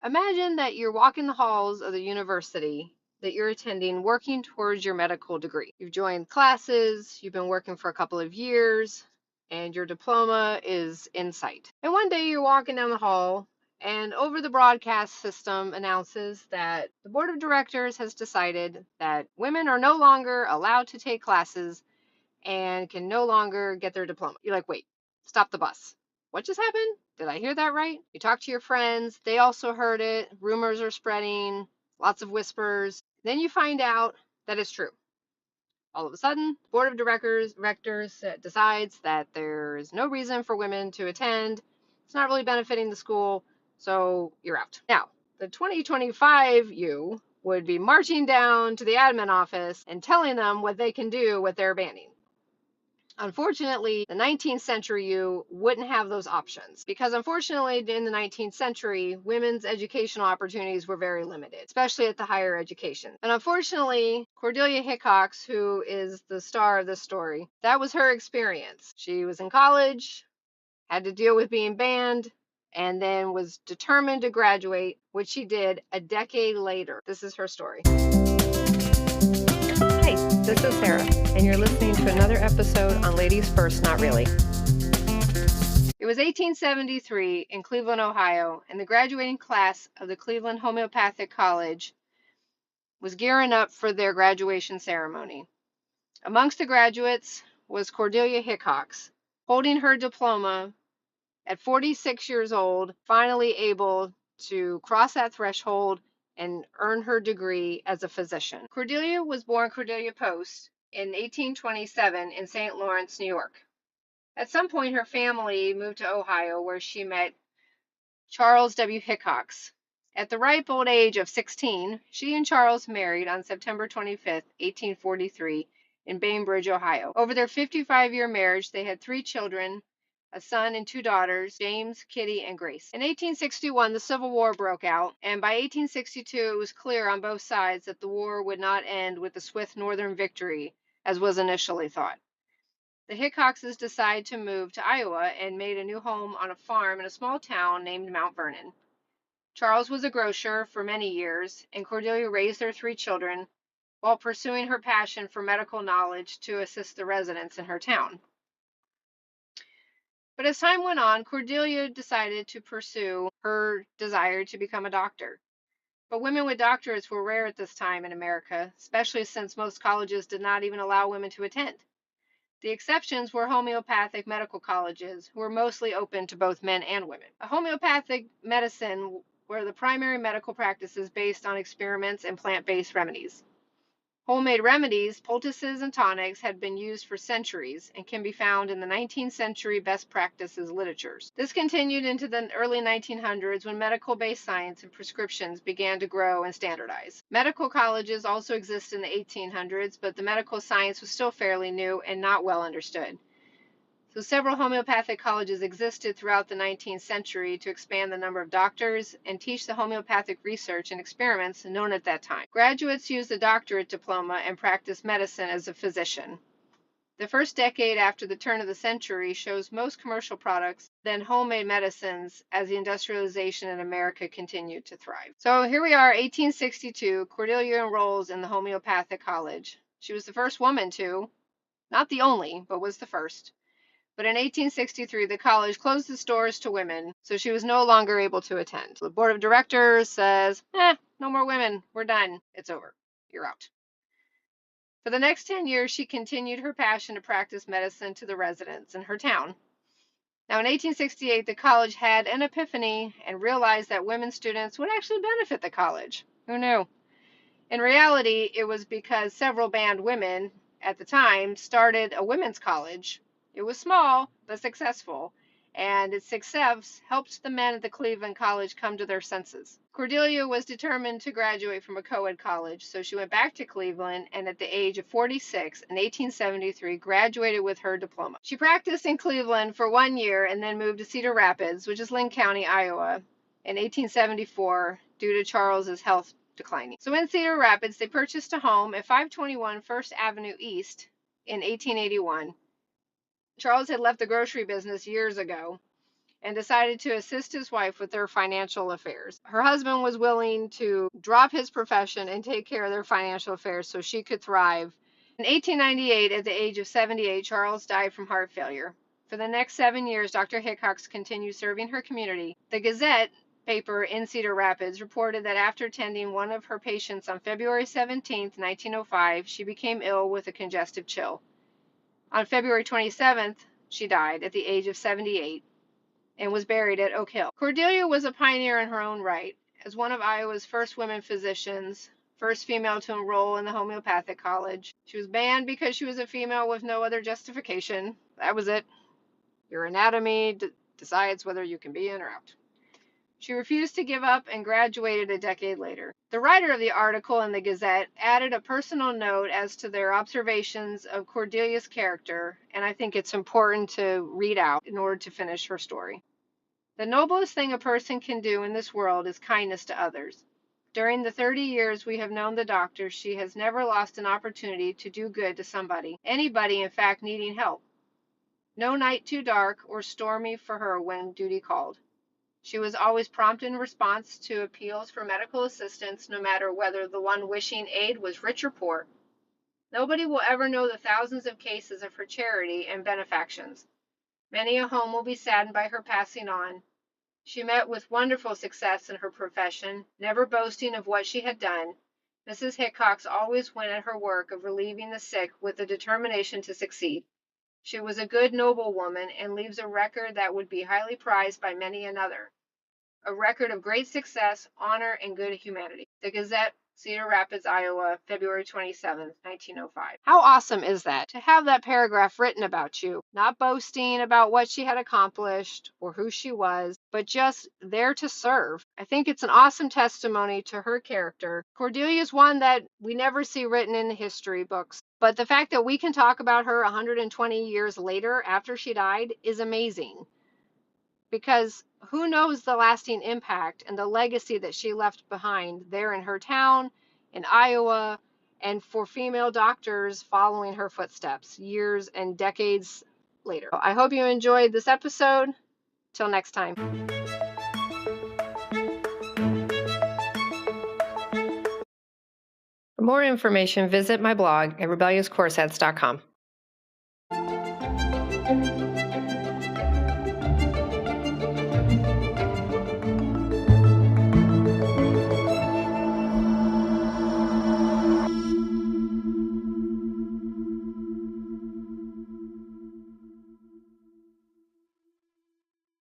Imagine that you're walking the halls of the university that you're attending, working towards your medical degree. You've joined classes, you've been working for a couple of years, and your diploma is in sight. And one day you're walking down the hall, and over the broadcast system announces that the board of directors has decided that women are no longer allowed to take classes and can no longer get their diploma. You're like, wait, stop the bus. What just happened? Did I hear that right? You talk to your friends, they also heard it. Rumors are spreading, lots of whispers. Then you find out that it's true. All of a sudden, the board of directors decides that there's no reason for women to attend. It's not really benefiting the school, so you're out. Now, the 2025 you would be marching down to the admin office and telling them what they can do with their banning. Unfortunately, the 19th century you wouldn't have those options because unfortunately in the 19th century, women's educational opportunities were very limited, especially at the higher education. And unfortunately, Cordelia Hickox, who is the star of this story, that was her experience. She was in college, had to deal with being banned, and then was determined to graduate, which she did a decade later. This is her story. Hey, this is Sarah, and you're listening to another episode on Ladies First, Not Really. It was 1873 in Cleveland, Ohio, and the graduating class of the Cleveland Homeopathic College was gearing up for their graduation ceremony. Amongst the graduates was Cordelia Hickox, holding her diploma at 46 years old, finally able to cross that threshold and earn her degree as a physician. Cordelia was born Cordelia Post in 1827 in St. Lawrence, New York. At some point, her family moved to Ohio, where she met Charles W. Hickox. At the ripe old age of 16, she and Charles married on September 25, 1843, in Bainbridge, Ohio. Over their 55-year marriage, they had 3 children, a son and 2 daughters, James, Kitty, and Grace. In 1861, the Civil War broke out, and by 1862, it was clear on both sides that the war would not end with a swift Northern victory, as was initially thought. The Hickoxes decided to move to Iowa and made a new home on a farm in a small town named Mount Vernon. Charles was a grocer for many years, and Cordelia raised their 3 children while pursuing her passion for medical knowledge to assist the residents in her town. But as time went on, Cordelia decided to pursue her desire to become a doctor. But women with doctorates were rare at this time in America, especially since most colleges did not even allow women to attend. The exceptions were homeopathic medical colleges, who were mostly open to both men and women. A homeopathic medicine were the primary medical practices based on experiments and plant-based remedies. Homemade remedies, poultices, and tonics had been used for centuries and can be found in the 19th century best practices literatures. This continued into the early 1900s when medical-based science and prescriptions began to grow and standardize. Medical colleges also existed in the 1800s, but the medical science was still fairly new and not well understood. So several homeopathic colleges existed throughout the 19th century to expand the number of doctors and teach the homeopathic research and experiments known at that time. Graduates used the doctorate diploma and practiced medicine as a physician. The first decade after the turn of the century shows most commercial products, then homemade medicines, as the industrialization in America continued to thrive. So here we are, 1862, Cordelia enrolls in the Homeopathic College. She was the first woman to, not the only, but was the first. But in 1863, the college closed its doors to women, so she was no longer able to attend. The board of directors says, no more women, we're done, it's over, you're out. For the next 10 years, she continued her passion to practice medicine to the residents in her town. Now in 1868, the college had an epiphany and realized that women students would actually benefit the college. Who knew? In reality, it was because several banned women at the time started a women's college. It was small, but successful, and its success helped the men at the Cleveland College come to their senses. Cordelia was determined to graduate from a co-ed college, so she went back to Cleveland and at the age of 46 in 1873 graduated with her diploma. She practiced in Cleveland for 1 year and then moved to Cedar Rapids, which is Linn County, Iowa, in 1874 due to Charles's health declining. So in Cedar Rapids, they purchased a home at 521 First Avenue East in 1881. Charles had left the grocery business years ago, and decided to assist his wife with their financial affairs. Her husband was willing to drop his profession and take care of their financial affairs so she could thrive. In 1898, at the age of 78, Charles died from heart failure. For the next 7 years, Dr. Hickox continued serving her community. The Gazette paper in Cedar Rapids reported that after attending one of her patients on February 17, 1905, she became ill with a congestive chill. On February 27th, she died at the age of 78 and was buried at Oak Hill. Cordelia was a pioneer in her own right. As one of Iowa's first women physicians, first female to enroll in the Homeopathic College. She was banned because she was a female with no other justification. That was it. Your anatomy decides whether you can be in or out. She refused to give up and graduated a decade later. The writer of the article in the Gazette added a personal note as to their observations of Cordelia's character, and I think it's important to read out in order to finish her story. The noblest thing a person can do in this world is kindness to others. During the 30 years we have known the doctor, she has never lost an opportunity to do good to somebody, anybody in fact needing help. No night too dark or stormy for her when duty called. She was always prompt in response to appeals for medical assistance, no matter whether the one wishing aid was rich or poor. Nobody will ever know the thousands of cases of her charity and benefactions. Many a home will be saddened by her passing on. She met with wonderful success in her profession, never boasting of what she had done. Mrs. Hickox always went at her work of relieving the sick with the determination to succeed. She was a good, noble woman and leaves a record that would be highly prized by many another. A record of great success, honor, and good humanity. The Gazette, Cedar Rapids, Iowa, February 27, 1905. How awesome is that? To have that paragraph written about you, not boasting about what she had accomplished or who she was, but just there to serve. I think it's an awesome testimony to her character. Cordelia is one that we never see written in the history books, but the fact that we can talk about her 120 years later after she died is amazing. Because who knows the lasting impact and the legacy that she left behind there in her town, in Iowa, and for female doctors following her footsteps years and decades later. I hope you enjoyed this episode. Till next time. For more information, visit my blog at rebelliouscorsets.com.